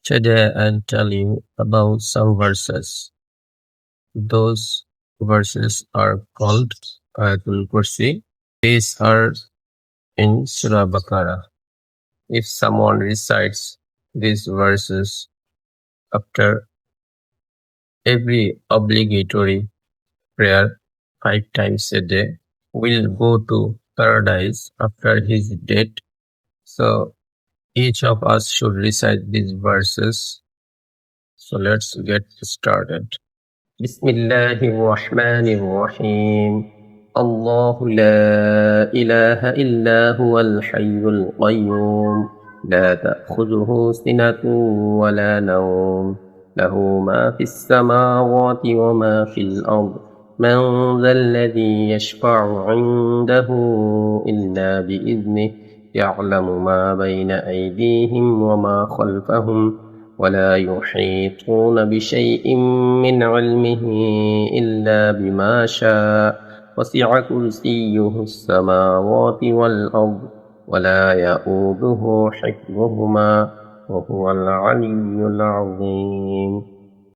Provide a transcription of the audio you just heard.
Today I'll tell you about some verses. Those verses are called Ayatul Kursi. These are in Surah Baqarah. If someone recites these verses after every obligatory prayer 5 times a day, will go to paradise after his death. So each of us should recite these verses. So let's get started. بسم الله الرحمن الرحيم. الله لا إله إلا هو الحي القيوم لا تأخذه سنة ولا نوم له ما في السماوات وما في الأرض من ذا الذي يشفع عنده إلا بإذنه يعلم ما بين أيديهم وما خلفهم ولا يحيطون بشيء من علمه إلا بما شاء وسع كرسيه السماوات والأرض ولا يؤوده حفظهما وهو العلي العظيم